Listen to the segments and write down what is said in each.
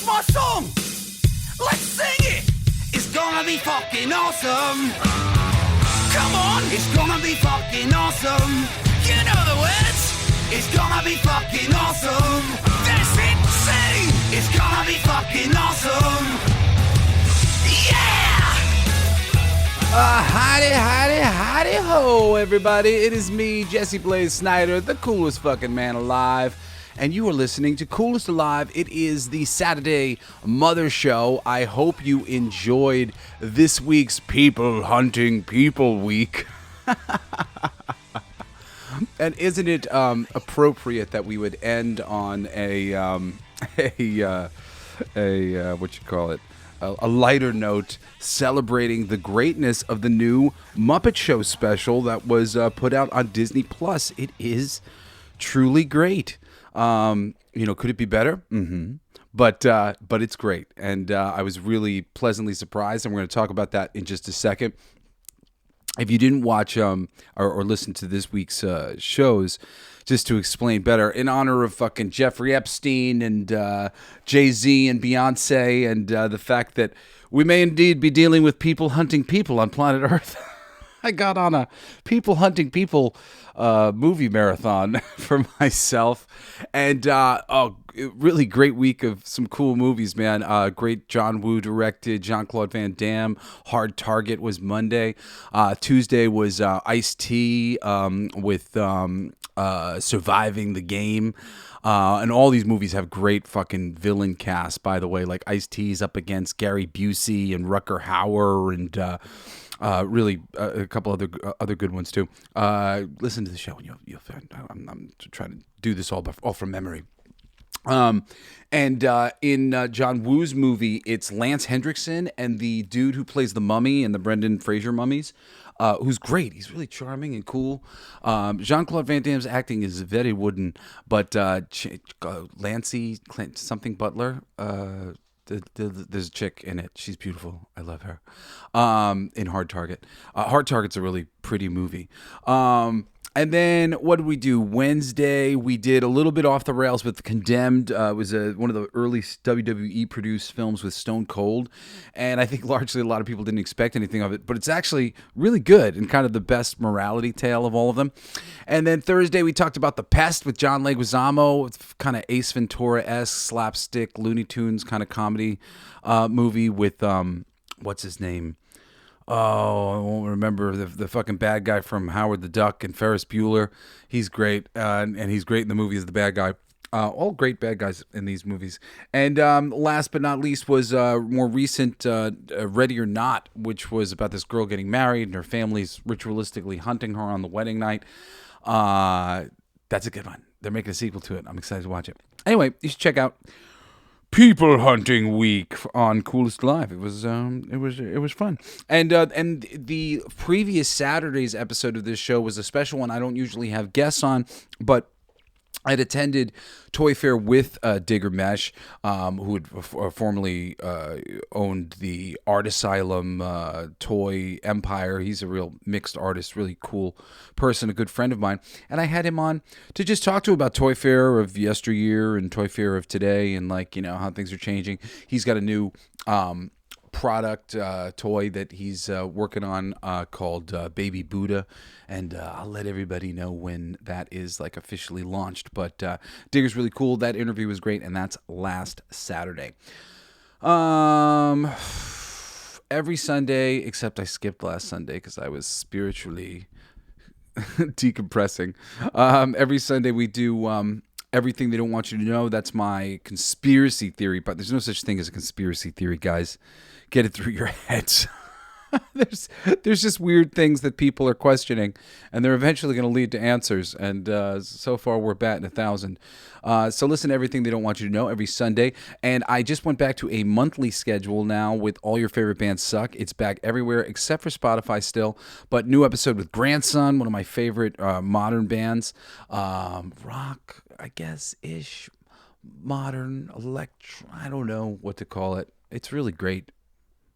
That's my song. Let's sing it. It's gonna be fucking awesome. Come on, it's gonna be fucking awesome. You know the words. It's gonna be fucking awesome. That's it, sing. It's gonna be fucking awesome. Yeah! Howdy ho, everybody. It is me, Jesse Blaze Snider, the coolest fucking man alive. And you are listening to Coolest Alive. It is the Saturday Mother Show. I hope you enjoyed this week's People Hunting People Week. And isn't it appropriate that we would end on a lighter note, celebrating the greatness of the new Muppet Show special that was put out on Disney Plus. It is truly great. Could it be better? Mm-hmm. But it's great, and I was really pleasantly surprised, and we're going to talk about that in just a second. If you didn't watch or listen to this week's shows, just to explain better, in honor of fucking Jeffrey Epstein and Jay-Z and Beyonce, and the fact that we may indeed be dealing with people hunting people on planet Earth, I got on a people hunting people movie marathon for myself, and really great week of some cool movies, man. Great John Woo directed, Jean-Claude Van Damme. Hard Target was Monday. Tuesday was Ice-T with Surviving the Game. And all these movies have great fucking villain casts, by the way. Like Ice-T's up against Gary Busey and Rutger Hauer, and really a couple other good ones too. Listen to the show and you'll find. I'm trying to do this all from memory. In John Woo's movie, it's Lance Hendrickson and the dude who plays the mummy in the Brendan Fraser mummies, who's great. He's really charming and cool. Jean-Claude Van Damme's acting is very wooden, but Lancey something Butler, there's a chick in it. She's beautiful. I love her. In Hard Target. Hard Target's a really pretty movie. And then what did we do? Wednesday, we did a little bit off the rails with Condemned. It was one of the early WWE produced films with Stone Cold. And I think largely a lot of people didn't expect anything of it, but it's actually really good and kind of the best morality tale of all of them. And then Thursday, we talked about The Pest with John Leguizamo. It's kind of Ace Ventura-esque, slapstick, Looney Tunes kind of comedy movie with, what's his name? Oh, I won't remember the fucking bad guy from Howard the Duck and Ferris Bueller. He's great, and he's great in the movie as the bad guy. All great bad guys in these movies. And last but not least was more recent Ready or Not, which was about this girl getting married and her family's ritualistically hunting her on the wedding night. That's a good one. They're making a sequel to it. I'm excited to watch it. Anyway, you should check out People Hunting Week on Coolest Live. It was fun. And the previous Saturday's episode of this show was a special one. I don't usually have guests on, but I'd attended Toy Fair with Digger Mesh, who had formerly owned the Art Asylum toy empire. He's a real mixed artist, really cool person, a good friend of mine. And I had him on to just talk to him about Toy Fair of yesteryear and Toy Fair of today, and how things are changing. He's got a new product toy that he's working on called Baby Buddha, and I'll let everybody know when that is officially launched. But Digger's really cool. That interview was great, and that's last Saturday. Every Sunday, except I skipped last Sunday because I was spiritually decompressing. Every Sunday we do Everything They Don't Want You to Know. That's my conspiracy theory, but there's no such thing as a conspiracy theory, guys. Get it through your heads. There's just weird things that people are questioning, and they're eventually going to lead to answers. And so far, we're batting 1,000. So listen to Everything They Don't Want You to Know every Sunday. And I just went back to a monthly schedule now with All Your Favorite Bands Suck. It's back everywhere except for Spotify still. But new episode with Grandson, one of my favorite modern bands. Rock, I guess, ish. Modern, electro. I don't know what to call it. It's really great.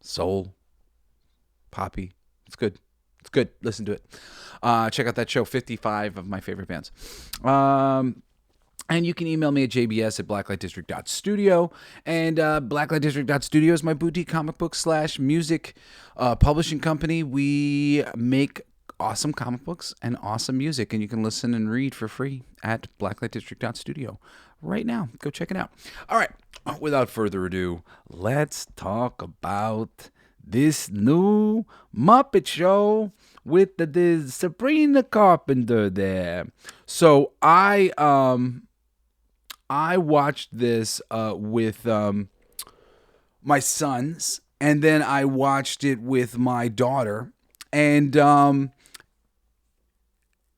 Soul. Poppy. It's good. It's good. Listen to it. Check out that show, 55 of my favorite bands. And you can email me at jbs@blacklightdistrict.studio. And blacklightdistrict.studio is my boutique comic book / music publishing company. We make awesome comic books and awesome music, and you can listen and read for free at blacklightdistrict.studio right now. Go check it out. All right, without further ado, let's talk about this new Muppet Show with the Sabrina Carpenter there. So I watched this with my sons, and then I watched it with my daughter, and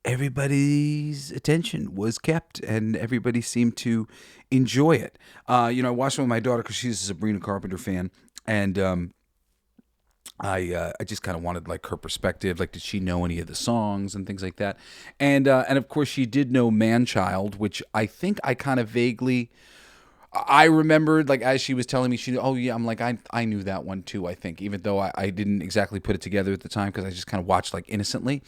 everybody's attention was kept, and everybody seemed to enjoy it. I watched it with my daughter because she's a Sabrina Carpenter fan, and I just kind of wanted like her perspective, like did she know any of the songs and things like that, and of course she did know Man-Child, which I think I kind of vaguely. I remembered, like, as she was telling me, oh, yeah, I'm like, I knew that one, too, I think, even though I didn't exactly put it together at the time because I just kind of watched, like, innocently.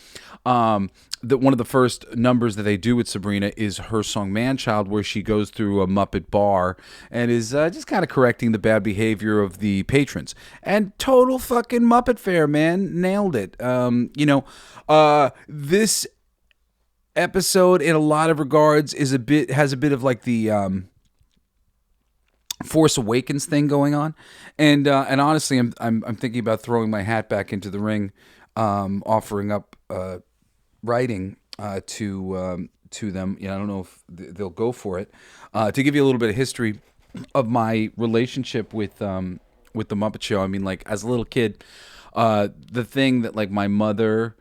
One of the first numbers that they do with Sabrina is her song Man-Child, where she goes through a Muppet bar and is just kind of correcting the bad behavior of the patrons. And total fucking Muppet Fair, man. Nailed it. This episode, in a lot of regards, has a bit of, like, the Force Awakens thing going on, and honestly, I'm thinking about throwing my hat back into the ring, offering up writing to them. I don't know if they'll go for it. To give you a little bit of history of my relationship with the Muppet Show. I mean, like as a little kid, the thing that like my mother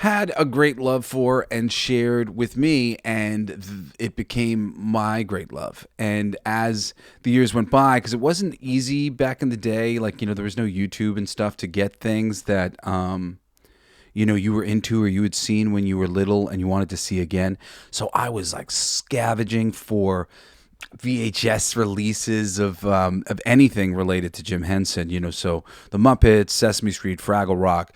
had a great love for and shared with me, and it became my great love. And as the years went by, because it wasn't easy back in the day, like, there was no YouTube and stuff to get things that, you were into or you had seen when you were little and you wanted to see again. So I was like scavenging for VHS releases of anything related to Jim Henson, so the Muppets, Sesame Street, Fraggle Rock,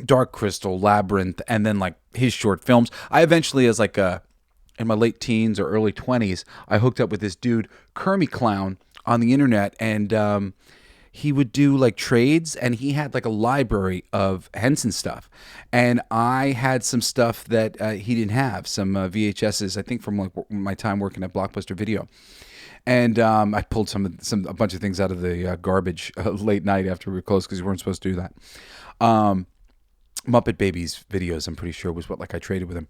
Dark Crystal, Labyrinth, and then like his short films. I eventually, as like in my late teens or early 20s, I hooked up with this dude, Kermit Clown, on the internet, and he would do like trades, and he had like a library of Henson stuff, and I had some stuff that he didn't have, some VHSs, I think from like my time working at Blockbuster Video. And I pulled a bunch of things out of the garbage late night after we were closed because we weren't supposed to do that. Muppet Babies videos, I'm pretty sure, was what like I traded with him.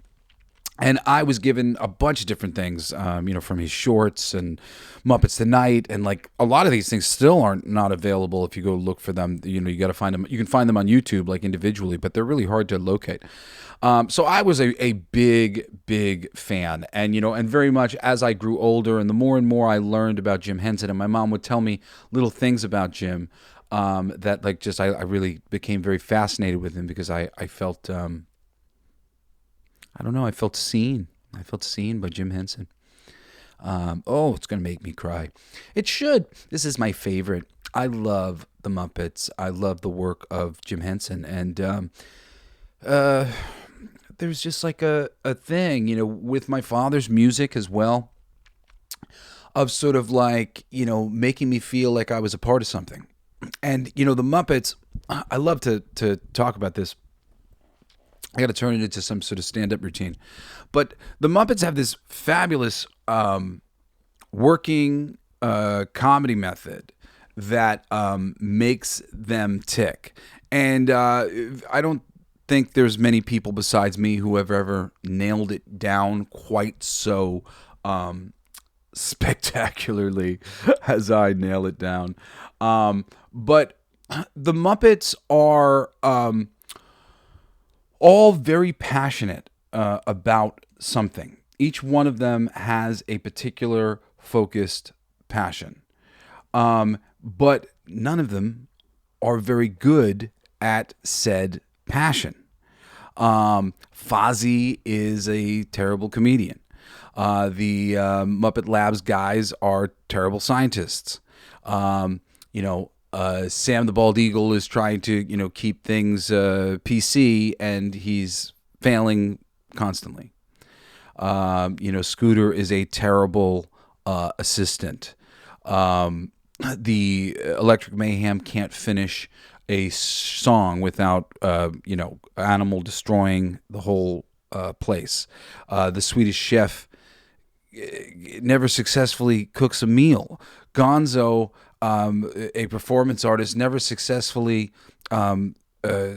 And I was given a bunch of different things, from his shorts and Muppets Tonight, and like a lot of these things still aren't not available if you go look for them. You got to find them. You can find them on YouTube like individually, but they're really hard to locate. So I was a big fan, and very much as I grew older and the more and more I learned about Jim Henson, and my mom would tell me little things about Jim. That like just I really became very fascinated with him because I felt I don't know, I felt seen. I felt seen by Jim Henson. It's gonna make me cry. It should. This is my favorite. I love the Muppets. I love the work of Jim Henson, and there's just like a thing, with my father's music as well, of sort of like making me feel like I was a part of something. And, the Muppets, I love to talk about this. I got to turn it into some sort of stand-up routine. But the Muppets have this fabulous working comedy method that makes them tick. And I don't think there's many people besides me who have ever nailed it down quite so spectacularly as I nail it down. But the Muppets are all very passionate about something. Each one of them has a particular focused passion. But none of them are very good at said passion. Fozzie is a terrible comedian. The Muppet Labs guys are terrible scientists. Sam the Bald Eagle is trying to, keep things PC, and he's failing constantly. Scooter is a terrible assistant. The Electric Mayhem can't finish a song without animal destroying the whole place. The Swedish Chef never successfully cooks a meal. Gonzo, a performance artist, never successfully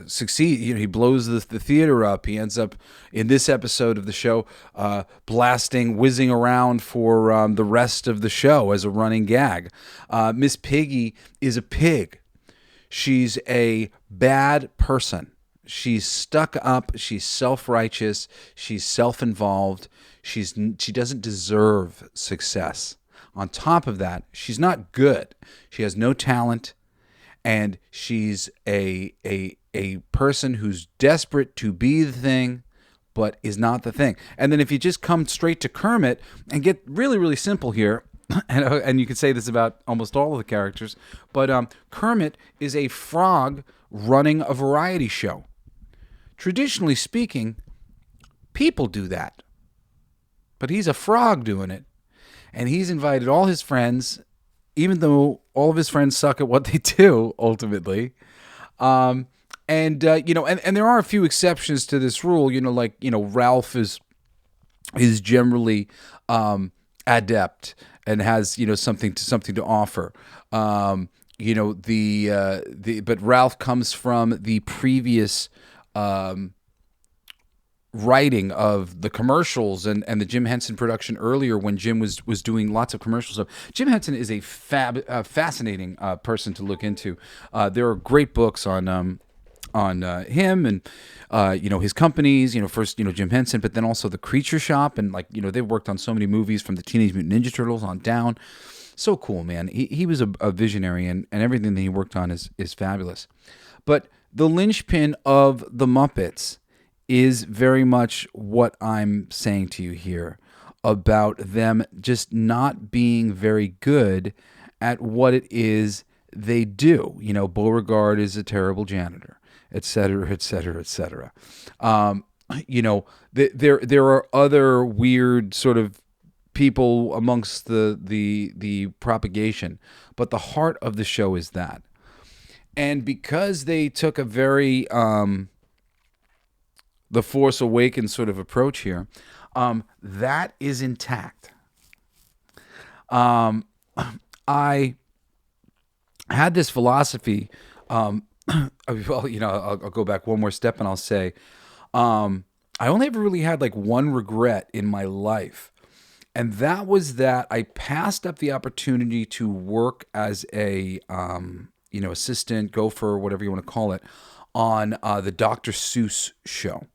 succeed. He blows the theater up. He ends up in this episode of the show whizzing around for the rest of the show as a running gag. Miss Piggy is a pig. She's a bad person. She's stuck up. She's self-righteous. She's self-involved. She doesn't deserve success. On top of that, she's not good. She has no talent, and she's a person who's desperate to be the thing, but is not the thing. And then if you just come straight to Kermit and get really, really simple here, and you could say this about almost all of the characters, but Kermit is a frog running a variety show. Traditionally speaking, people do that. But he's a frog doing it. And he's invited all his friends, even though all of his friends suck at what they do, ultimately. And there are a few exceptions to this rule. Ralph is generally adept and has something to offer. But Ralph comes from the previous writing of the commercials and the Jim Henson production earlier when Jim was doing lots of commercial stuff. Jim Henson is a fascinating person to look into. There are great books on him and his companies. First Jim Henson, but then also the Creature Shop, and they've worked on so many movies from the Teenage Mutant Ninja Turtles on down. So cool, man. He was a visionary, and everything that he worked on is fabulous. But the linchpin of the Muppets is very much what I'm saying to you here about them just not being very good at what it is they do. Beauregard is a terrible janitor, et cetera, et cetera, et cetera. There are other weird sort of people amongst the propagation, but the heart of the show is that. And because they took a very the Force Awakens sort of approach here, that is intact. I had this philosophy. I'll go back one more step and I'll say, I only ever really had one regret in my life. And that was that I passed up the opportunity to work as a, assistant, gopher, whatever you want to call it, on the Dr. Seuss show.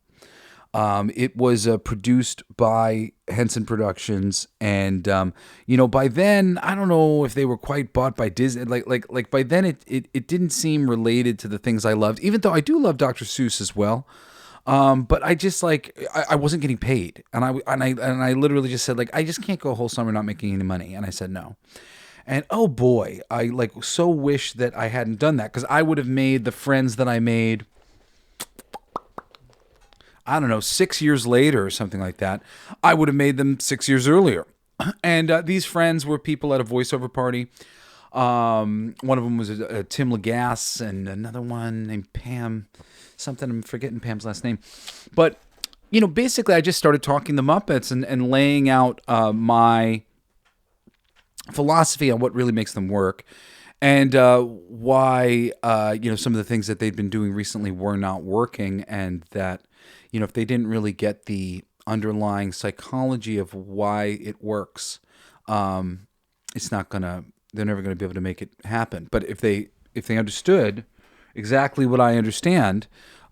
It was produced by Henson Productions, and by then I don't know if they were quite bought by Disney. Like by then it didn't seem related to the things I loved, even though I do love Dr. Seuss as well. But I just I wasn't getting paid, and I literally just said I just can't go a whole summer not making any money, and I said no. And oh boy, I so wish that I hadn't done that, because I would have made the friends that I made, I don't know, 6 years later or something like that. I would have made them 6 years earlier. And these friends were people at a voiceover party. One of them was Tim Lagasse, and another one named Pam something. I'm forgetting Pam's last name. But, basically I just started talking the Muppets and laying out my philosophy on what really makes them work. And why, some of the things that they'd been doing recently were not working, and that, if they didn't really get the underlying psychology of why it works, they're never gonna be able to make it happen. But if they understood exactly what I understand,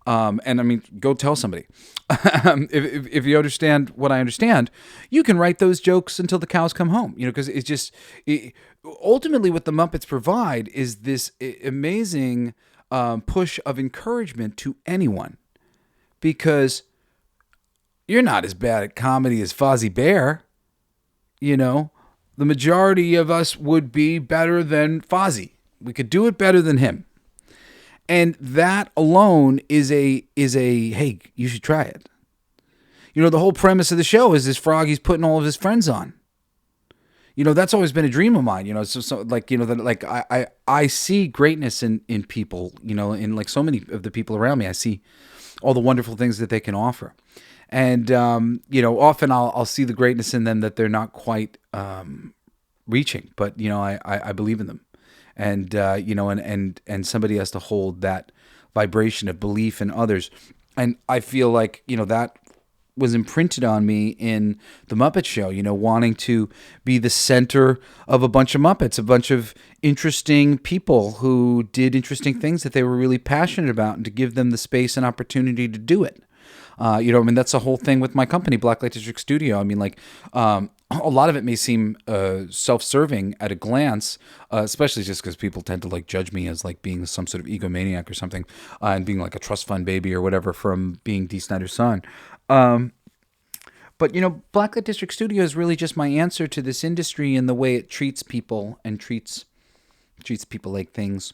and I mean, go tell somebody. if you understand what I understand, you can write those jokes until the cows come home. Because ultimately what the Muppets provide is this amazing push of encouragement to anyone. Because you're not as bad at comedy as Fozzie Bear. The majority of us would be better than Fozzie. We could do it better than him. And that alone is a hey, you should try it. the whole premise of the show is this frog he's putting all of his friends on. That's always been a dream of mine. So like, that like I see greatness in people. In like so many of the people around me, I see all the wonderful things that they can offer, and often I'll see the greatness in them that they're not quite reaching, but I believe in them, and and somebody has to hold that vibration of belief in others, and I feel like that was imprinted on me in the Muppet Show, wanting to be the center of a bunch of Muppets, a bunch of interesting people who did interesting things that they were really passionate about, and to give them the space and opportunity to do it. That's the whole thing with my company, Blacklight District Studio. A lot of it may seem self-serving at a glance, especially just because people tend to like judge me as like being some sort of egomaniac or something, and being like a trust fund baby or whatever from being Dee Snider's son. But Blacklight District Studio is really just my answer to this industry and the way it treats people and treats people like things,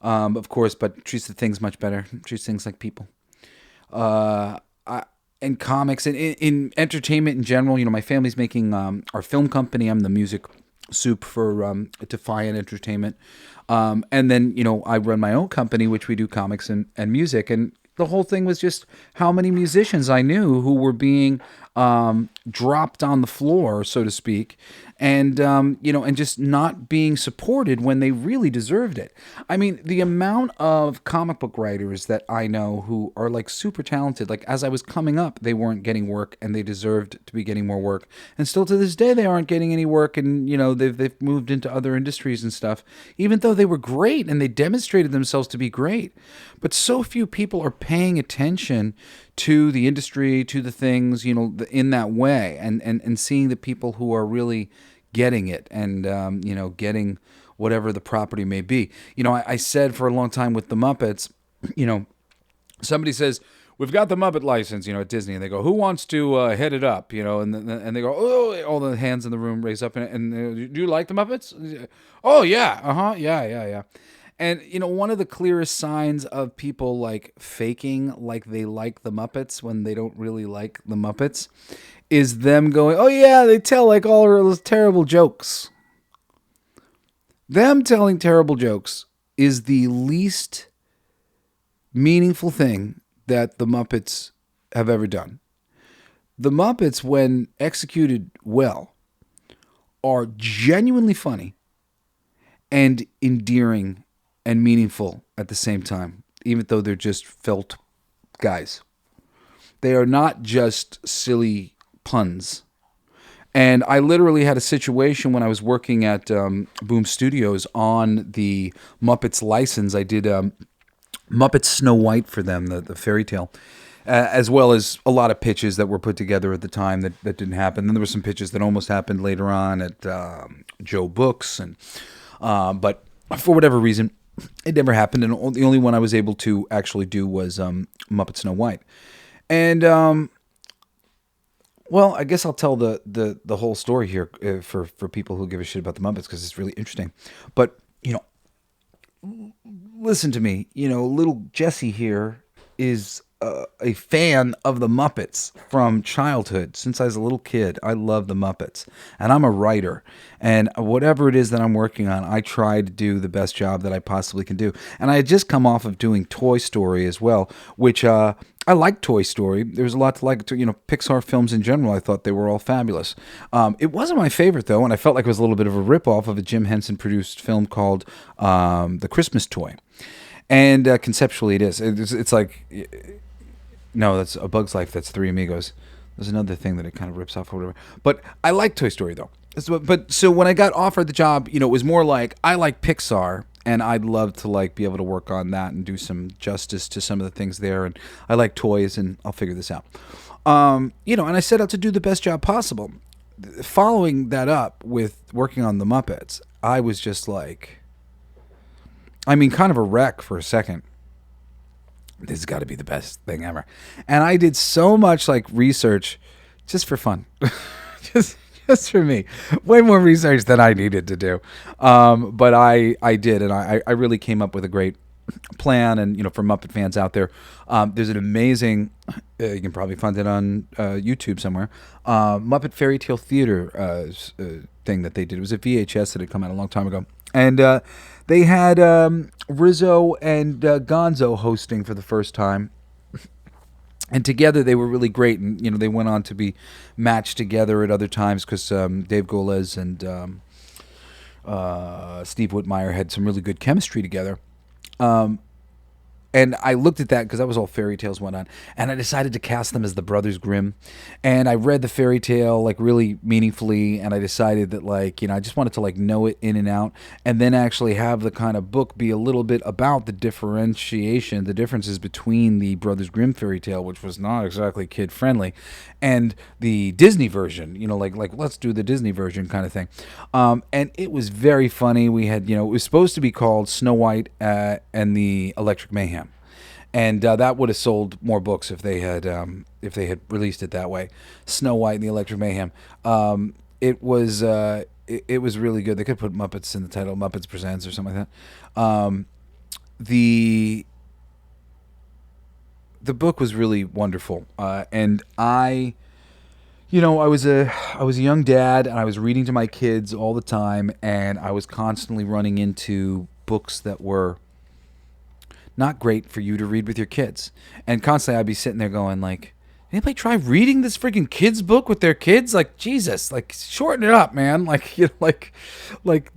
of course, but treats the things much better. Treats things like people. In comics and in entertainment in general, my family's making our film company. I'm the music soup for Defiant Entertainment, and then I run my own company, which we do comics and music. And the whole thing was just how many musicians I knew who were being dropped on the floor, so to speak, and and just not being supported when they really deserved it. The amount of comic book writers that I know who are like super talented, like as I was coming up, they weren't getting work and they deserved to be getting more work, and still to this day they aren't getting any work, and they've moved into other industries and stuff, even though they were great and they demonstrated themselves to be great. But so few people are paying attention to the industry, to the things, in that way, and seeing the people who are really getting it, and getting whatever the property may be. I said for a long time with the Muppets, somebody says, we've got the Muppet license, at Disney, and they go, who wants to head it up, and they go, oh, all the hands in the room raise up, and do you like the Muppets? Oh yeah, yeah. And one of the clearest signs of people like faking like they like the Muppets when they don't really like the Muppets is them going, oh yeah, they tell like all those terrible jokes. Them telling terrible jokes is the least meaningful thing that the Muppets have ever done. The Muppets, when executed well, are genuinely funny and endearing and meaningful at the same time, even though they're just felt guys. They are not just silly puns. And I literally had a situation when I was working at Boom Studios on the Muppets license. I did Muppet Snow White for them, the fairy tale, as well as a lot of pitches that were put together at the time that didn't happen. Then there were some pitches that almost happened later on at Joe Books, and but for whatever reason, it never happened, and the only one I was able to actually do was Muppet Snow White. And well, I guess I'll tell the whole story here for people who give a shit about the Muppets, because it's really interesting. But listen to me. Little Jesse here is a fan of the Muppets from childhood. Since I was a little kid, I love the Muppets, and I'm a writer, and whatever it is that I'm working on, I try to do the best job that I possibly can do. And I had just come off of doing Toy Story as well, which I like Toy Story. There's a lot to like. Pixar films in general, I thought they were all fabulous. It wasn't my favorite though, and I felt like it was a little bit of a ripoff of a Jim Henson produced film called The Christmas Toy. And conceptually, it is. It's like. No, that's A Bug's Life. That's Three Amigos. There's another thing that it kind of rips off or whatever. But I like Toy Story, though. So when I got offered the job, it was more like, I like Pixar, and I'd love to like be able to work on that and do some justice to some of the things there. And I like toys, and I'll figure this out. And I set out to do the best job possible. Following that up with working on the Muppets, I was just like, kind of a wreck for a second. This has got to be the best thing ever. And I did so much like research just for fun. just for me. Way more research than I needed to do. But I did, and I really came up with a great plan, and for Muppet fans out there, there's an amazing, you can probably find it on YouTube somewhere, Muppet Fairy Tale Theater thing that they did. It was a VHS that had come out a long time ago, and they had Rizzo and Gonzo hosting for the first time. And together they were really great, and they went on to be matched together at other times because Dave Goles and Steve Whitmire had some really good chemistry together. And I looked at that because that was all fairy tales went on, and I decided to cast them as the Brothers Grimm. And I read the fairy tale like really meaningfully, and I decided that I just wanted to know it in and out, and then actually have the kind of book be a little bit about the differences between the Brothers Grimm fairy tale, which was not exactly kid friendly, and the Disney version. Like let's do the Disney version kind of thing. And it was very funny. We had it was supposed to be called Snow White and the Electric Mayhem. And that would have sold more books if they had released it that way. Snow White and the Electric Mayhem. It was really good. They could put Muppets in the title, Muppets Presents or something like that. The book was really wonderful, and I was a young dad, and I was reading to my kids all the time, and I was constantly running into books that were not great for you to read with your kids. And constantly I'd be sitting there going anybody try reading this freaking kids book with their kids? Jesus, shorten it up, man.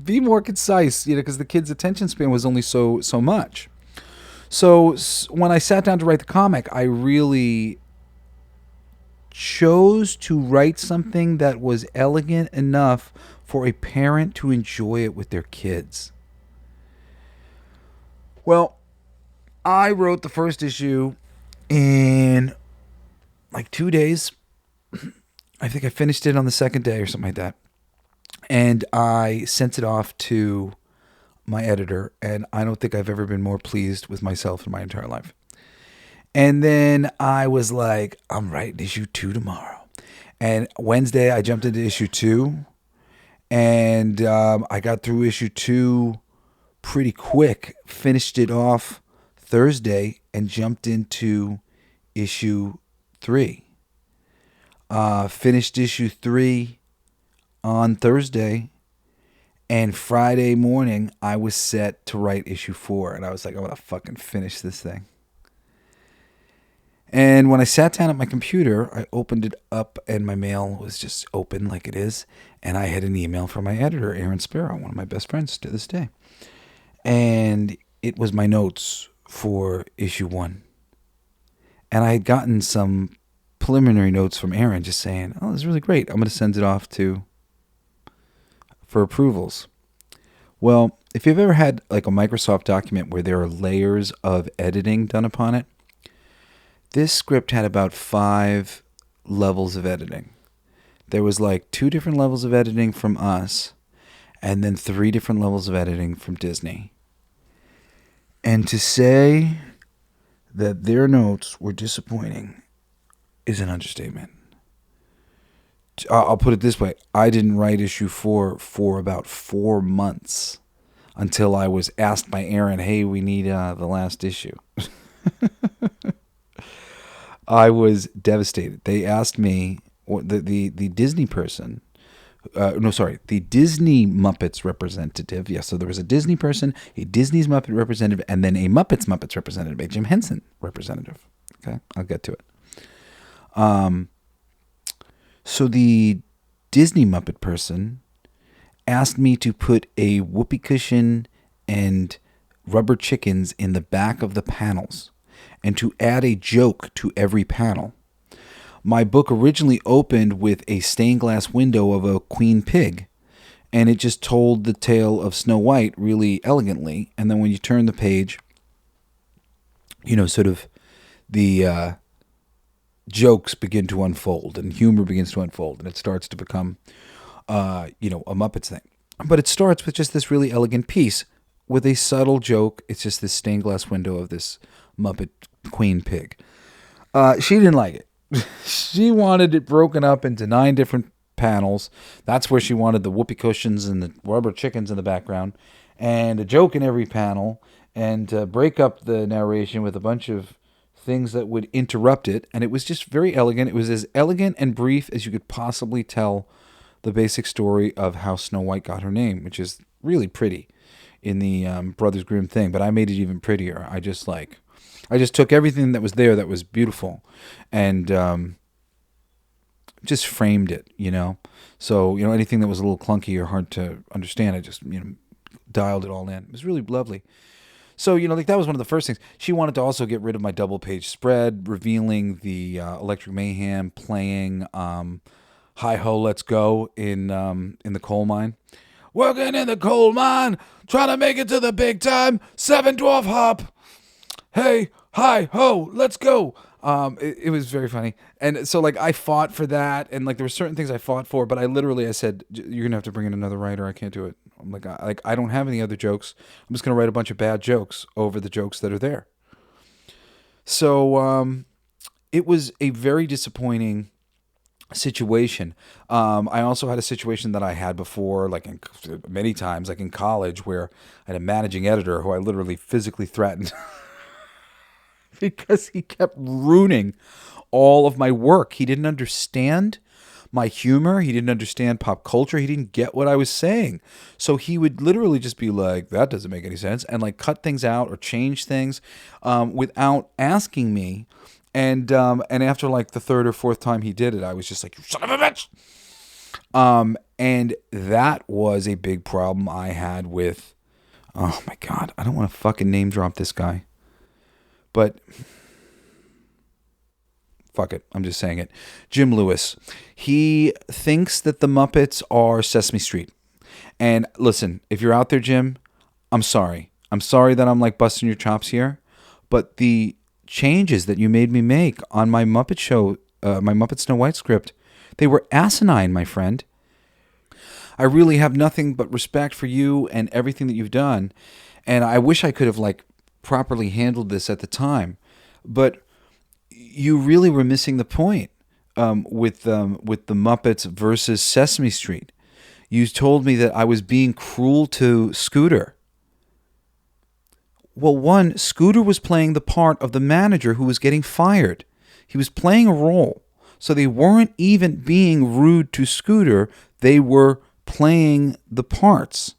Be more concise, because the kids' attention span was only so much. So when I sat down to write the comic, I really chose to write something that was elegant enough for a parent to enjoy it with their kids. Well, I wrote the first issue in 2 days. I think I finished it on the second day or something like that. And I sent it off to my editor, and I don't think I've ever been more pleased with myself in my entire life. And then I was like, I'm writing issue 2 tomorrow. And Wednesday I jumped into issue 2, and I got through issue 2 pretty quick, finished it off Thursday, and jumped into issue 3. Finished issue 3 on Thursday, and Friday morning I was set to write issue 4, and I was like, I'm gonna fucking finish this thing. And when I sat down at my computer, I opened it up, and my mail was just open like it is, and I had an email from my editor, Aaron Sparrow, one of my best friends to this day. And it was my notes for issue 1. And I had gotten some preliminary notes from Aaron just saying, oh, this is really great. I'm going to send it off for approvals. Well, if you've ever had a Microsoft document where there are layers of editing done upon it, this script had about 5 levels of editing. There was 2 different levels of editing from us, and then 3 different levels of editing from Disney. And to say that their notes were disappointing is an understatement. I'll put it this way. I didn't write issue 4 for about 4 months until I was asked by Aaron, hey, we need the last issue. I was devastated. They asked me, the Disney person, the Disney Muppets representative. Yeah, so there was a Disney person, a Disney's Muppet representative, and then a Muppets representative, a Jim Henson representative. Okay, I'll get to it. So the Disney Muppet person asked me to put a whoopee cushion and rubber chickens in the back of the panels and to add a joke to every panel. My book originally opened with a stained glass window of a queen pig, and it just told the tale of Snow White really elegantly. And then when you turn the page, sort of the jokes begin to unfold and humor begins to unfold, and it starts to become, a Muppets thing. But it starts with just this really elegant piece with a subtle joke. It's just this stained glass window of this Muppet queen pig. She didn't like it. She wanted it broken up into 9 different panels. That's where she wanted the whoopee cushions and the rubber chickens in the background, and a joke in every panel, and break up the narration with a bunch of things that would interrupt it. And it was just very elegant. It was as elegant and brief as you could possibly tell the basic story of how Snow White got her name, which is really pretty in the Brothers Grimm thing. But I made it even prettier. I just took everything that was there that was beautiful and just framed it, So, anything that was a little clunky or hard to understand, I just, dialed it all in. It was really lovely. So, that was one of the first things. She wanted to also get rid of my double-page spread, revealing the Electric Mayhem playing Hi-Ho, Let's Go in the coal mine. Working in the coal mine, trying to make it to the big time, 7 dwarf hop. Hey, hi-ho, let's go. It was very funny. And so, I fought for that, and, there were certain things I fought for, but I said, you're going to have to bring in another writer. I can't do it. I'm I don't have any other jokes. I'm just going to write a bunch of bad jokes over the jokes that are there. So, it was a very disappointing situation. I also had a situation that I had before, many times, in college, where I had a managing editor who I literally physically threatened because he kept ruining all of my work. He didn't understand my humor. He didn't understand pop culture. He didn't get what I was saying. So he would literally just be like, that doesn't make any sense, and cut things out or change things without asking me. And after the third or fourth time he did it, I was just like, you son of a bitch. And that was a big problem I had with, oh my God, I don't want to fucking name drop this guy, but fuck it, I'm just saying it. Jim Lewis. He thinks that the Muppets are Sesame Street. And listen, if you're out there, Jim, I'm sorry. I'm sorry that I'm busting your chops here, but the changes that you made me make on my Muppet Show, my Muppet Snow White script, they were asinine, my friend. I really have nothing but respect for you and everything that you've done, and I wish I could have properly handled this at the time, but you really were missing the point with the Muppets versus Sesame Street. You told me that I was being cruel to Scooter. Well, one, Scooter was playing the part of the manager who was getting fired. He was playing a role. So they weren't even being rude to Scooter. They were playing the parts.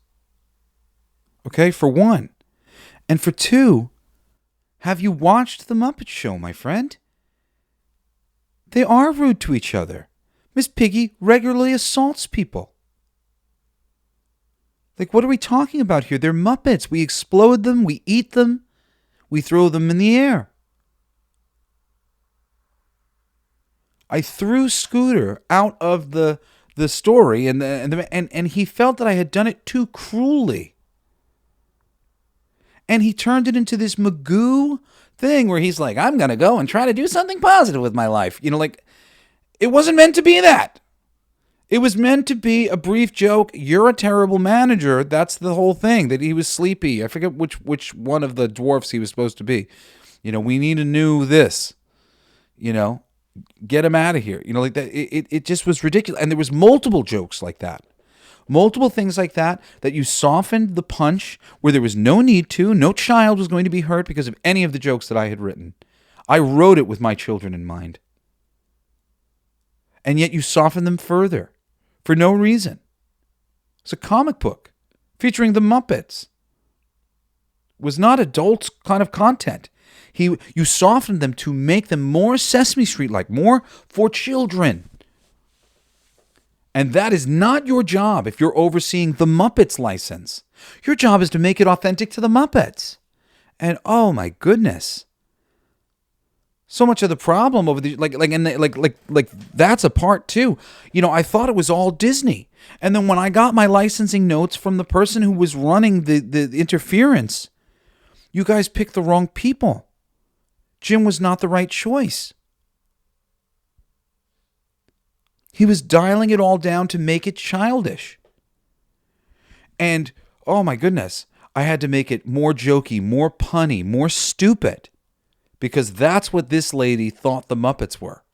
Okay, for one. And for two, have you watched The Muppet Show, my friend? They are rude to each other. Miss Piggy regularly assaults people. What are we talking about here? They're Muppets. We explode them. We eat them. We throw them in the air. I threw Scooter out of the story, and he felt that I had done it too cruelly. And he turned it into this Magoo thing where he's like, I'm going to go and try to do something positive with my life. It wasn't meant to be that. It was meant to be a brief joke. You're a terrible manager. That's the whole thing, that he was sleepy. I forget which one of the dwarfs he was supposed to be. We need a new this. Get him out of here. That. It just was ridiculous. And there was multiple jokes like that. Multiple things like that you softened the punch where there was no need to. No child was going to be hurt because of any of the jokes that I had written. I wrote it with my children in mind. And yet you softened them further. For no reason. It's a comic book featuring the Muppets. It was not adult kind of content. You softened them to make them more Sesame Street-like, more for children. And that is not your job if you're overseeing the Muppets license. Your job is to make it authentic to the Muppets. And oh my goodness. So much of the problem over the that's a part too. I thought it was all Disney, and then when I got my licensing notes from the person who was running the interference, you guys picked the wrong people. Jim was not the right choice. He was dialing it all down to make it childish. And oh my goodness, I had to make it more jokey, more punny, more stupid. Because that's what this lady thought the Muppets were.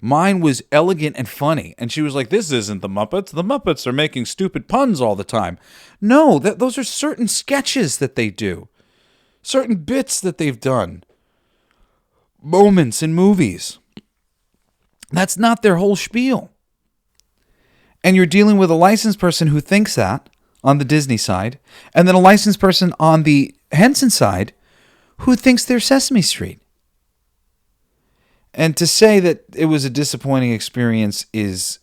Mine was elegant and funny. And she was like, this isn't the Muppets. The Muppets are making stupid puns all the time. No, those are certain sketches that they do. Certain bits that they've done. Moments in movies. That's not their whole spiel. And you're dealing with a licensed person who thinks that on the Disney side, and then a licensed person on the Henson side who thinks they're Sesame Street. And to say that it was a disappointing experience is,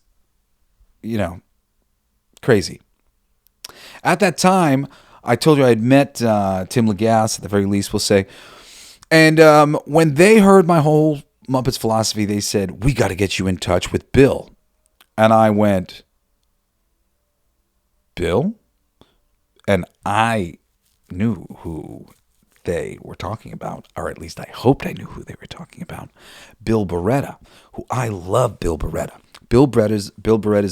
crazy. At that time, I told you I had met Tim Lagasse, at the very least, we'll say. And when they heard my whole Muppets philosophy, they said, we got to get you in touch with Bill. And I went, Bill? And I knew who they were talking about, or at least I hoped I knew who they were talking about. Bill Barretta, who I love Bill Barretta. Bill Barretta is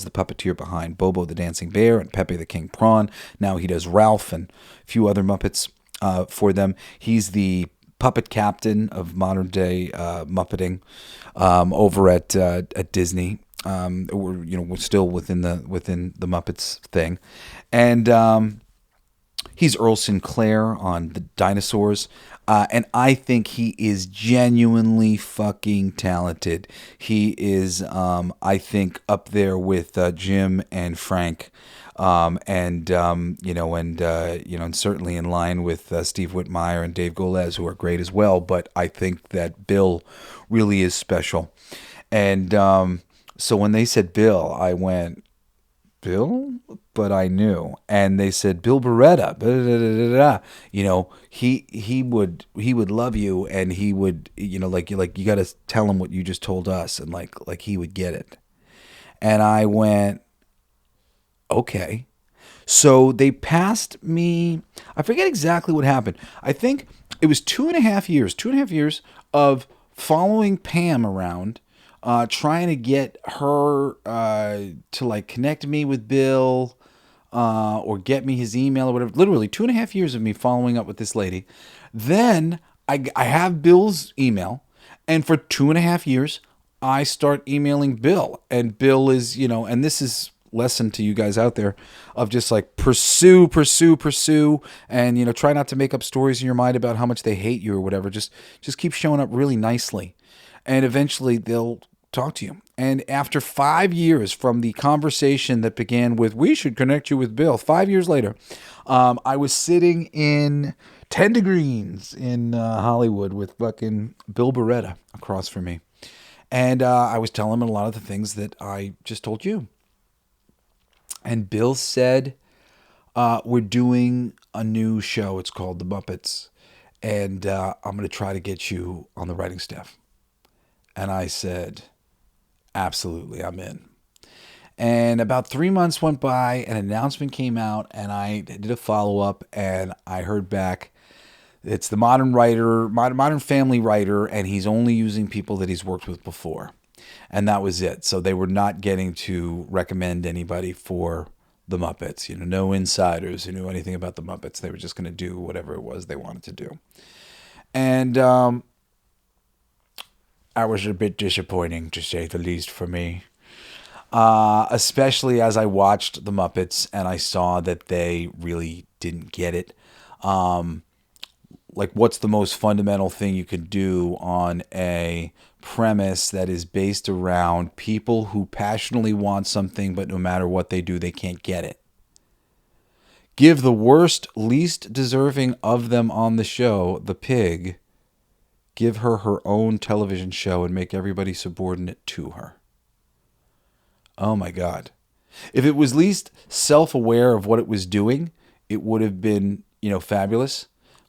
the puppeteer behind Bobo the Dancing Bear and Pepe the King Prawn. Now he does Ralph and a few other Muppets for them. He's the puppet captain of modern day Muppeting over at Disney. We're still within the Muppets thing, and he's Earl Sinclair on the Dinosaurs. And I think he is genuinely fucking talented. He is, I think, up there with Jim and Frank, and certainly in line with Steve Whitmire and Dave Golez, who are great as well. But I think that Bill really is special. And so when they said Bill, I went, Bill? But I knew. And they said, Bill Barretta, he would love you, and he would, you got to tell him what you just told us, and like he would get it. And I went, okay. So they passed me, I forget exactly what happened. I think it was 2.5 years of following Pam around, trying to get her to connect me with Bill, or get me his email or whatever. Literally 2.5 years of me following up with this lady. Then I have Bill's email, and for 2.5 years I start emailing Bill, and Bill is, and this is lesson to you guys out there of just pursue, and try not to make up stories in your mind about how much they hate you or whatever. Just keep showing up really nicely, and eventually they'll talk to you. And after 5 years from the conversation that began with, we should connect you with Bill, 5 years later, I was sitting in 10 Degrees in Hollywood with fucking Bill Barretta across from me. And I was telling him a lot of the things that I just told you. And Bill said, we're doing a new show. It's called The Muppets. And I'm going to try to get you on the writing staff. And I said, absolutely, I'm in. And about 3 months went by, an announcement came out, and I did a follow-up, and I heard back. It's the Modern Family writer, and he's only using people that he's worked with before. And that was it. So they were not getting to recommend anybody for the Muppets. No insiders who knew anything about the Muppets. They were just going to do whatever it was they wanted to do. And I was a bit disappointing, to say the least, for me. Especially as I watched the Muppets and I saw that they really didn't get it. What's the most fundamental thing you could do on a premise that is based around people who passionately want something, but no matter what they do, they can't get it? Give the worst, least deserving of them on the show, the pig, give her her own television show and make everybody subordinate to her. Oh my God. If it was least self-aware of what it was doing, it would have been, fabulous.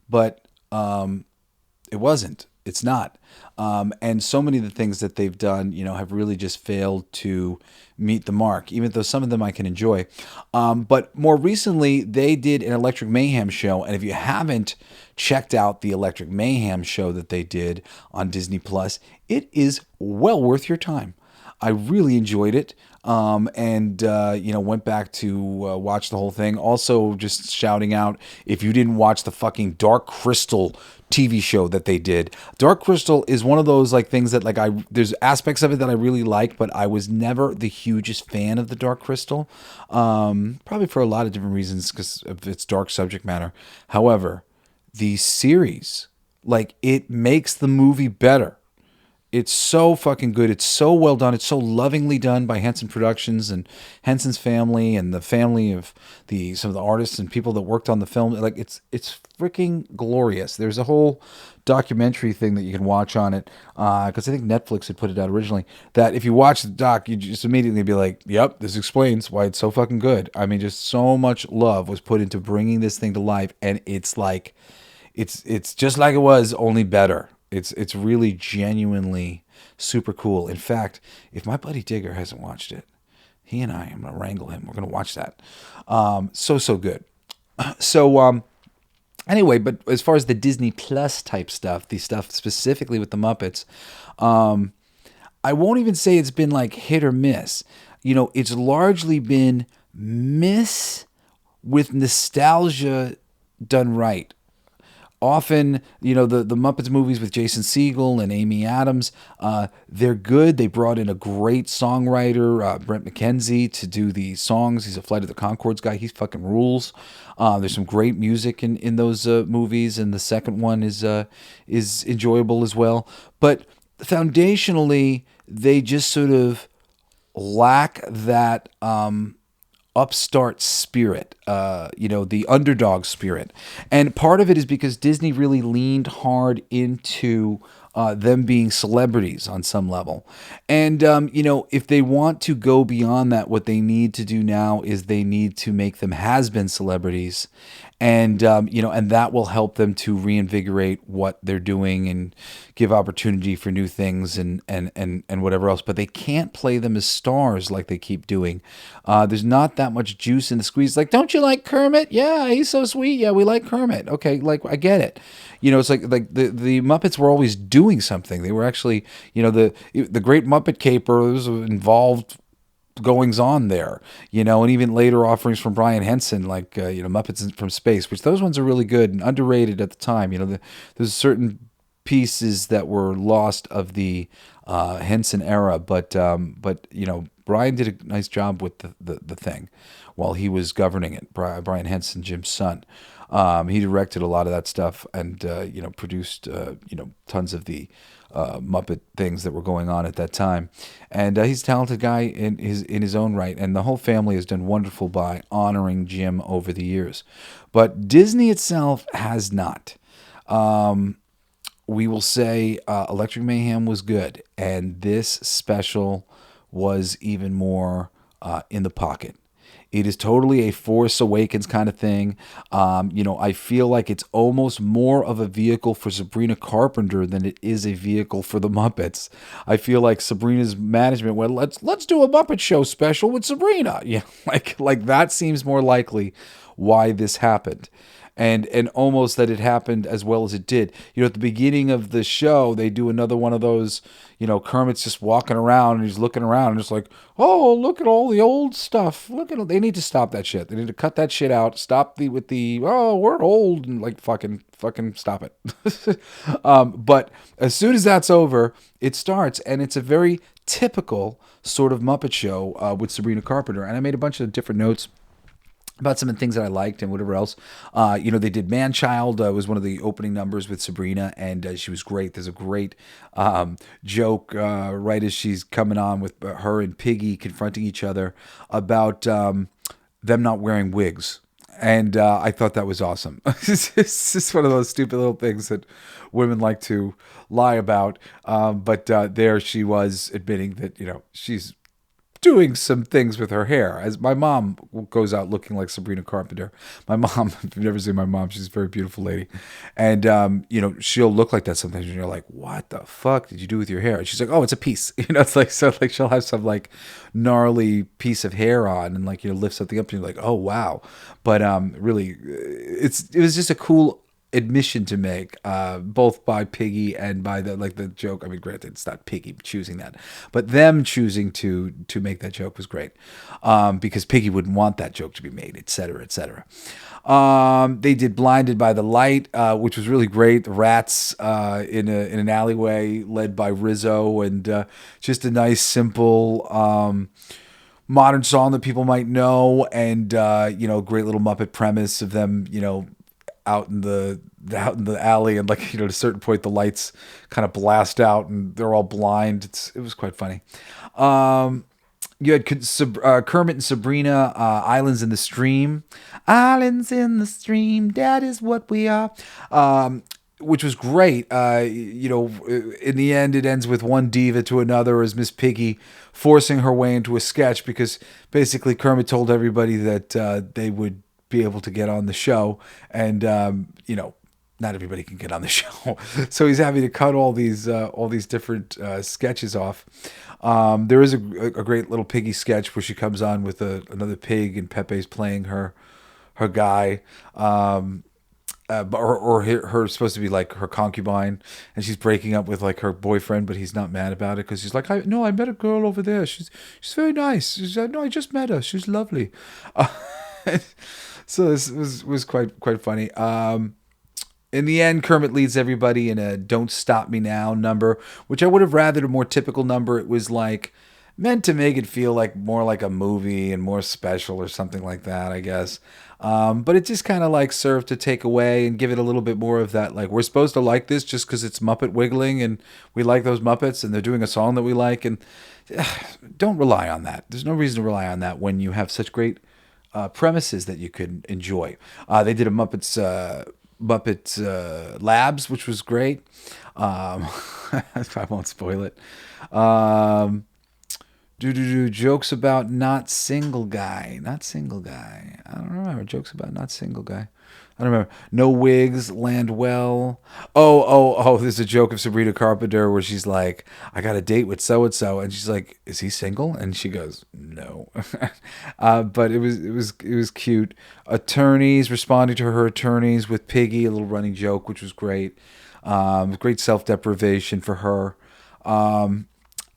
But it wasn't. It's not. And so many of the things that they've done, have really just failed to meet the mark, even though some of them I can enjoy. But more recently, they did an Electric Mayhem show. And if you haven't checked out the Electric Mayhem show that they did on Disney Plus, it is well worth your time. I really enjoyed it. Went back to watch the whole thing. Also, just shouting out, if you didn't watch the fucking Dark Crystal TV show that they did. Dark Crystal is one of those like things that like there's aspects of it that I really like, but I was never the hugest fan of the Dark Crystal. Probably for a lot of different reasons because of its dark subject matter. However, the series, like, it makes the movie better. It's so fucking good. It's so well done. It's so lovingly done by Henson Productions and Henson's family and the family of some of the artists and people that worked on the film. Like, it's freaking glorious. There's a whole documentary thing that you can watch on it because I think Netflix had put it out originally. That if you watch the doc, you just immediately be like, "Yep, this explains why it's so fucking good." I mean, just so much love was put into bringing this thing to life, and it's like, it's just like it was, only better. It's really genuinely super cool. In fact, if my buddy Digger hasn't watched it, he and I'm going to wrangle him. We're going to watch that. So good. So anyway, but as far as the Disney Plus type stuff, the stuff specifically with the Muppets, I won't even say it's been like hit or miss. You know, it's largely been miss with nostalgia done right. Often, you know, the Muppets movies with Jason Segel and Amy Adams, they're good. They brought in a great songwriter, Brent McKenzie, to do the songs. He's a Flight of the Conchords guy. He's fucking rules. There's some great music in those movies, and the second one is enjoyable as well. But foundationally, they just sort of lack that upstart spirit, the underdog spirit. And part of it is because Disney really leaned hard into them being celebrities on some level. And, if they want to go beyond that, what they need to do now is they need to make them has-been celebrities. And, and that will help them to reinvigorate what they're doing and give opportunity for new things and whatever else. But they can't play them as stars like they keep doing. There's not that much juice in the squeeze. Like, don't you like Kermit? Yeah, he's so sweet. Yeah, we like Kermit. Okay, like, I get it. It's like the Muppets were always doing something. They were actually, the Great Muppet Capers involved goings on there, and even later offerings from Brian Henson, like, Muppets from Space, which those ones are really good and underrated at the time. There's certain pieces that were lost of the Henson era, but Brian did a nice job with the thing while he was governing it. Brian Henson, Jim's son. He directed a lot of that stuff and, produced, tons of the Muppet things that were going on at that time. And he's a talented guy in his own right. And the whole family has done wonderful by honoring Jim over the years. But Disney itself has not. We will say Electric Mayhem was good. And this special was even more in the pocket. It is totally a Force Awakens kind of thing. I feel like it's almost more of a vehicle for Sabrina Carpenter than it is a vehicle for the Muppets. I feel like Sabrina's management went, let's do a Muppet Show special with Sabrina. Yeah, like that seems more likely why this happened. And almost that it happened as well as it did. At the beginning of the show, they do another one of those, Kermit's just walking around and he's looking around and just like, oh, look at all the old stuff. They need to stop that shit. They need to cut that shit out. Stop oh, we're old, and like fucking stop it. But as soon as that's over, it starts, and it's a very typical sort of Muppet Show with Sabrina Carpenter. And I made a bunch of different notes about some of the things that I liked and whatever else. They did Man-Child, was one of the opening numbers with Sabrina, and she was great. There's a great joke right as she's coming on with her and Piggy confronting each other about them not wearing wigs. And I thought that was awesome. It's just one of those stupid little things that women like to lie about. But there she was admitting that, she's doing some things with her hair. As my mom goes out looking like Sabrina Carpenter. My mom, if you've never seen my mom, she's a very beautiful lady. And, she'll look like that sometimes. And you're like, what the fuck did you do with your hair? And she's like, oh, it's a piece. It's like, so like she'll have some like gnarly piece of hair on and like, lift something up and you're like, oh, wow. But really, it was just a cool admission to make, both by Piggy and by the joke. I mean, granted, it's not Piggy choosing that, but them choosing to make that joke was great, because Piggy wouldn't want that joke to be made, etc., etc. They did "Blinded by the Light," which was really great. The rats in an alleyway, led by Rizzo, and just a nice, simple, modern song that people might know, and great little Muppet premise of them, out in the alley, and at a certain point the lights kind of blast out and they're all blind. It was quite funny. You had Kermit and Sabrina, Islands in the Stream. Islands in the stream, that is what we are. Which was great. In the end, it ends with one diva to another as Miss Piggy forcing her way into a sketch, because basically Kermit told everybody that they would be able to get on the show, and not everybody can get on the show, so he's having to cut all these different sketches off. There is a great little Piggy sketch where she comes on with another pig, and Pepe's playing her guy, or her supposed to be like her concubine, and she's breaking up with her boyfriend, but he's not mad about it because he's like, I met a girl over there. She's very nice. She's like, no, I just met her. She's lovely. So this was quite funny. In the end, Kermit leads everybody in a "Don't Stop Me Now" number, which I would have rathered a more typical number. It was meant to make it feel more like a movie and more special or something like that, I guess. But it just kind of served to take away and give it a little bit more of that, we're supposed to like this just because it's Muppet wiggling and we like those Muppets and they're doing a song that we like. And don't rely on that. There's no reason to rely on that when you have such great premises that you could enjoy. They did a Muppet Labs, which was great. I won't spoil it. Jokes about not single guy. I don't remember. Jokes about not single guy. I don't remember. No wigs land well. Oh, there's a joke of Sabrina Carpenter where she's like, I got a date with so-and-so, and she's like, is he single? And she goes, no. But it was cute. Attorneys responding to her attorneys with Piggy, a little running joke, which was great. Great self-deprivation for her.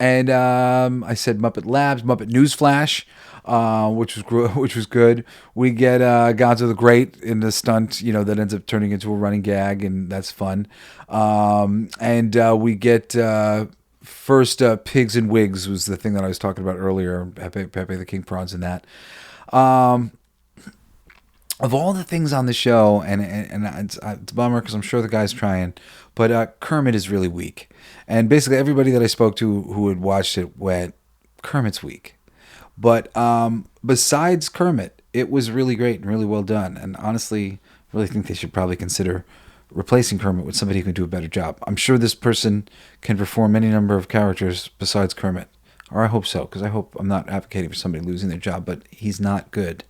And I said Muppet Labs, Muppet Newsflash, which was good. We get Gonzo the Great in the stunt, that ends up turning into a running gag, and that's fun. And we get first Pigs and Wigs was the thing that I was talking about earlier. Pepe the King Prawns and that. Of all the things on the show, and it's a bummer because I'm sure the guy's trying, but Kermit is really weak. And basically everybody that I spoke to who had watched it went, Kermit's weak. But besides Kermit, it was really great and really well done. And honestly, I really think they should probably consider replacing Kermit with somebody who can do a better job. I'm sure this person can perform any number of characters besides Kermit. Or I hope so, because I'm not advocating for somebody losing their job, but he's not good.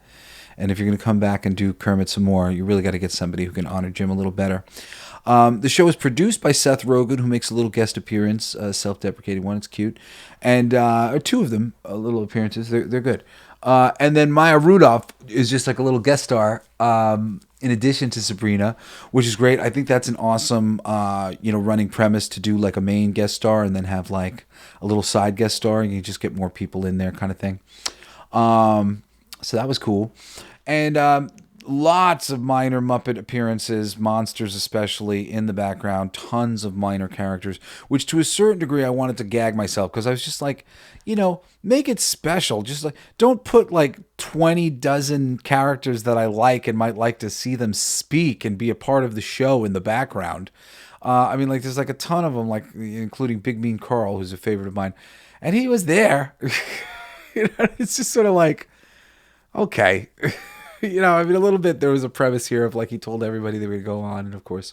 And if you're going to come back and do Kermit some more, you really got to get somebody who can honor Jim a little better. The show is produced by Seth Rogan, who makes a little guest appearance, a self-deprecating one. It's cute. And two of them, little appearances. They're good. And then Maya Rudolph is just a little guest star in addition to Sabrina, which is great. I think that's an awesome, running premise to do a main guest star and then have a little side guest star, and you just get more people in there kind of thing. So that was cool. And lots of minor Muppet appearances, monsters especially, in the background. Tons of minor characters, which to a certain degree I wanted to gag myself because I was just make it special. Just don't put 20 dozen characters that I like and might like to see them speak and be a part of the show in the background. There's a ton of them, including Big Mean Carl, who's a favorite of mine. And he was there. It's just sort of okay. A little bit, there was a premise here of he told everybody they were going to go on, and of course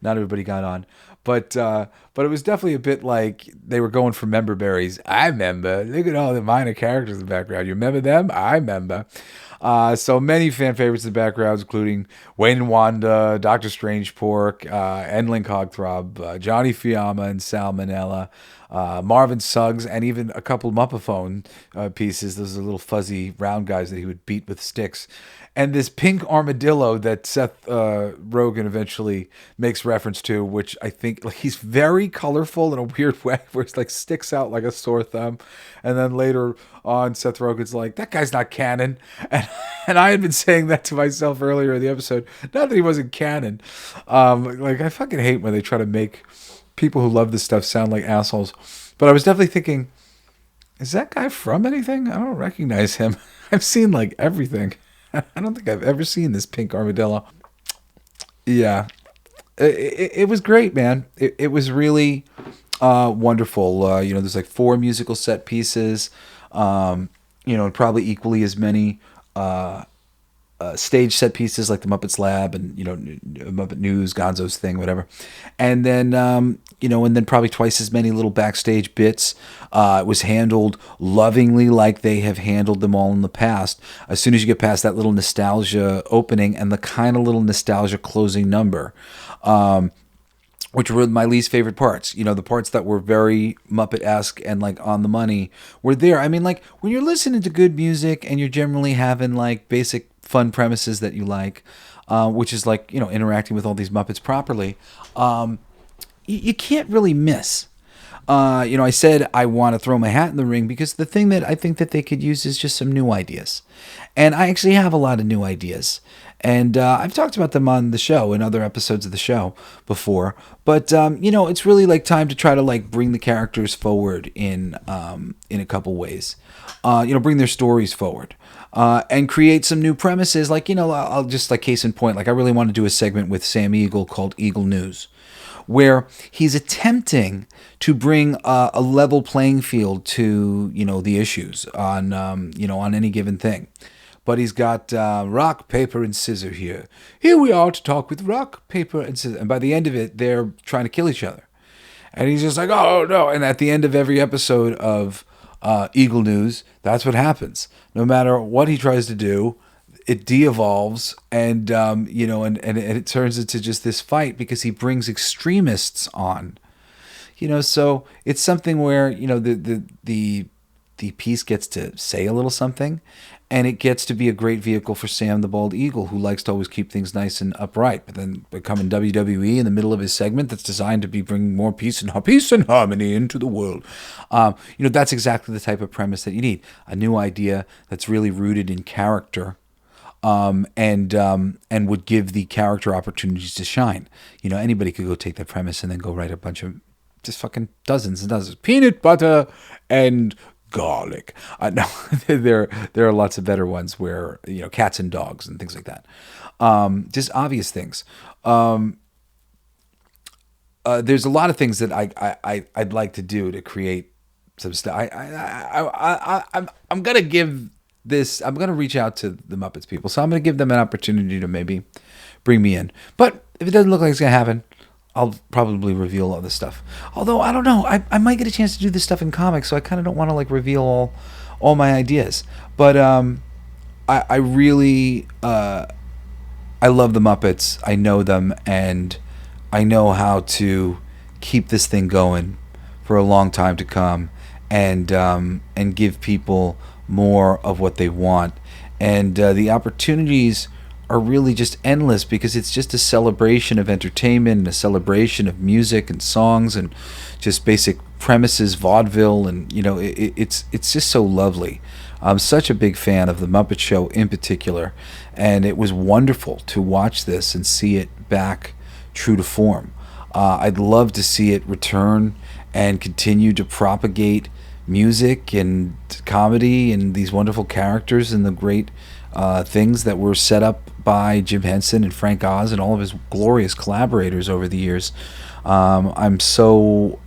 Not everybody got on. But it was definitely a bit like they were going for member berries. I remember. Look at all the minor characters in the background. You remember them? I remember. So many fan favorites in the backgrounds, including Wayne and Wanda, Dr. Strange Pork, Endling Cogthrob, Johnny Fiamma and Salmonella, Marvin Suggs, and even a couple of Muppaphone pieces. Those are little fuzzy round guys that he would beat with sticks. And this pink armadillo that Seth Rogan eventually makes reference to, which I think like he's very colorful in a weird way, where it's like sticks out like a sore thumb. And then later on, Seth Rogen's like, that guy's not canon. And I had been saying that to myself earlier in the episode. Not that he wasn't canon. Like I fucking hate when they try to make people who love this stuff sound like assholes. But I was definitely thinking, is that guy from anything? I don't recognize him. I've seen like everything. I don't think I've ever seen this pink armadillo. Yeah. It was great, man. It was really wonderful. There's like 4 musical set pieces, and probably equally as many stage set pieces like the Muppets Lab and, Muppet News, Gonzo's thing, whatever. And then, and then probably twice as many little backstage bits. It was handled lovingly like they have handled them all in the past. As soon as you get past that little nostalgia opening and the kind of little nostalgia closing number, which were my least favorite parts. The parts that were very Muppet-esque and like on the money were there. I mean, like when you're listening to good music and you're generally having like basic fun premises that you like, which is like, interacting with all these Muppets properly, you can't really miss. I said I want to throw my hat in the ring because the thing that I think that they could use is just some new ideas. And I actually have a lot of new ideas. And I've talked about them on the show in other episodes of the show before. But, it's really like time to try to like bring the characters forward in a couple ways. Bring their stories forward. And create some new premises. Like, I'll just like case in point, like I really want to do a segment with Sam Eagle called Eagle News, where he's attempting to bring a level playing field to, the issues on, on any given thing. But he's got rock, paper, and scissor here. Here we are to talk with rock, paper, and scissor. And by the end of it, they're trying to kill each other. And he's just like, oh, no. And at the end of every episode of Eagle News, that's what happens. No matter what he tries to do, it de-evolves and, and it turns into just this fight because he brings extremists on. So it's something where, the piece gets to say a little something, and it gets to be a great vehicle for Sam the Bald Eagle, who likes to always keep things nice and upright. But then becoming WWE in the middle of his segment that's designed to be bringing more peace and harmony into the world. That's exactly the type of premise that you need. A new idea that's really rooted in character, and would give the character opportunities to shine. Anybody could go take that premise and then go write a bunch of just fucking dozens and dozens. Peanut butter and garlic. No, there are lots of better ones where, cats and dogs and things like that. Just obvious things. There's a lot of things that I'd like to do to create some stuff. I'm going to give this, I'm going to reach out to the Muppets people. So I'm going to give them an opportunity to maybe bring me in. But if it doesn't look like it's going to happen, I'll probably reveal all this stuff. Although, I don't know. I might get a chance to do this stuff in comics, so I kind of don't want to, like, reveal all my ideas. But I really... I love the Muppets. I know them, and I know how to keep this thing going for a long time to come and give people more of what they want. And the opportunities are really just endless because it's just a celebration of entertainment and a celebration of music and songs and just basic premises, vaudeville, and it's just so lovely. I'm such a big fan of the Muppet Show in particular, and it was wonderful to watch this and see it back true to form. I'd love to see it return and continue to propagate music and comedy and these wonderful characters and the great things that were set up by Jim Henson and Frank Oz and all of his glorious collaborators over the years. I'm so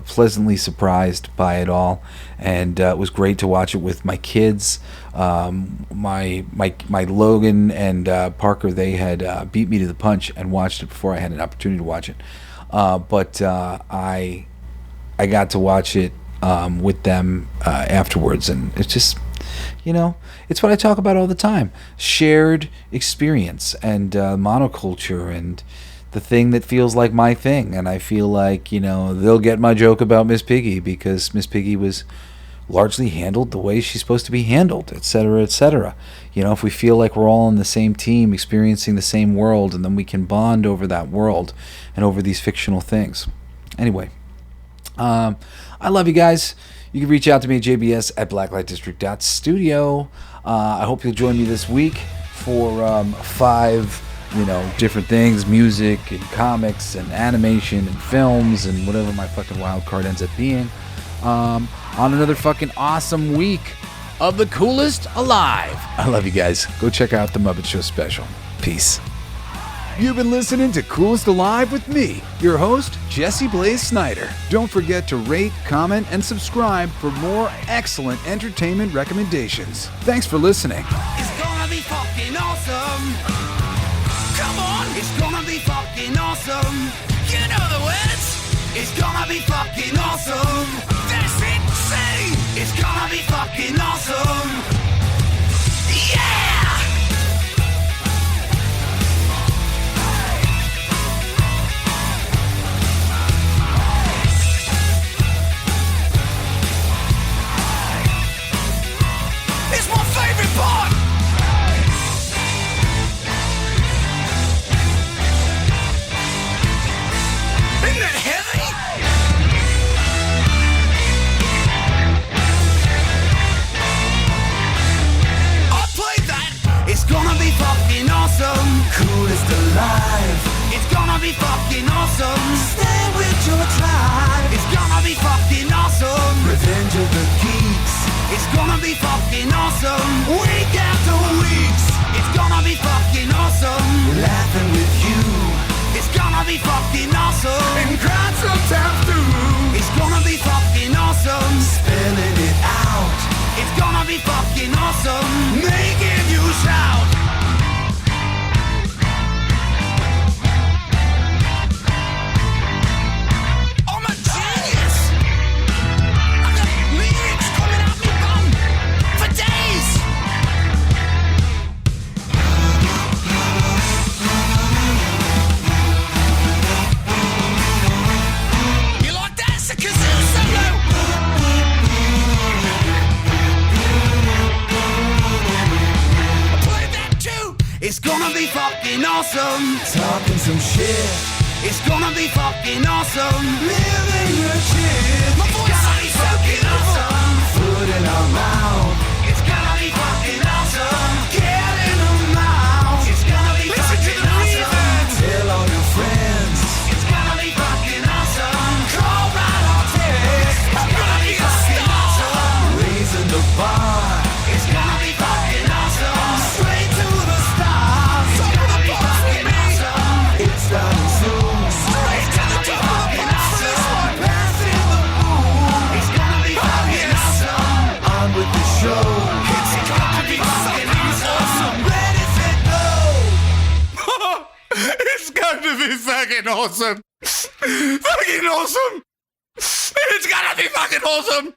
pleasantly surprised by it all, and it was great to watch it with my kids. My Logan and Parker, they had beat me to the punch and watched it before I had an opportunity to watch it. But I got to watch it with them afterwards, and it's just, it's what I talk about all the time: shared experience and monoculture, and the thing that feels like my thing. And I feel like they'll get my joke about Miss Piggy because Miss Piggy was largely handled the way she's supposed to be handled, etc., etc. If we feel like we're all on the same team, experiencing the same world, and then we can bond over that world and over these fictional things. Anyway, I love you guys. You can reach out to me at jbs@blacklightdistrict.studio. I hope you'll join me this week for 5 different things: music and comics and animation and films and whatever my fucking wild card ends up being. On another fucking awesome week of the coolest alive. I love you guys. Go check out the Muppet Show special. Peace. You've been listening to Coolest Alive with me, your host, Jesse Blaze Snider. Don't forget to rate, comment, and subscribe for more excellent entertainment recommendations. Thanks for listening. It's gonna be fucking awesome. Come on, it's gonna be fucking awesome. You know the words. It's gonna be fucking awesome. That's it, say. It's gonna be fucking awesome. Yeah! It's my favorite part. Isn't that heavy? I played that. It's gonna be fucking awesome. Coolest alive. It's gonna be fucking awesome. Stay with your tribe. It's gonna be fucking awesome. Revenge of the Geeks. It's gonna be fucking awesome. Week after weeks. It's gonna be fucking awesome. Laughing with you. It's gonna be fucking awesome. And crying sometimes too. It's gonna be fucking awesome. Spelling it out. It's gonna be fucking awesome. Making you shout. I'm a genius. I got lyrics coming out me bum for days. You like that? It's a kazoo solo. I played that too. It's gonna be fucking awesome. Talking some shit. It's gonna be fucking awesome. Living the shit. My voice is fucking awesome. Food in our mouth. It's gonna be fucking awesome. Get in our mouth. It's gonna be fucking awesome. Tell all your friends. It's gonna be fucking awesome. Call right on text. It's gonna be fucking awesome. Raising the bar. It's gonna be fucking awesome. Straight to the stars. It's gonna be fucking awesome. It's starting soon. Straight to the top. Awesome. Passing the moon. It's gonna be fucking awesome. On with the show. It's gonna be fucking awesome. Ready, set, go. It's got to be fucking awesome. Fucking awesome. It's gotta be fucking awesome.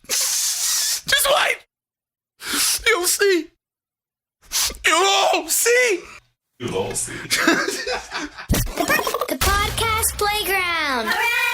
Just wait. You'll see. You'll all see. The podcast playground. Hooray!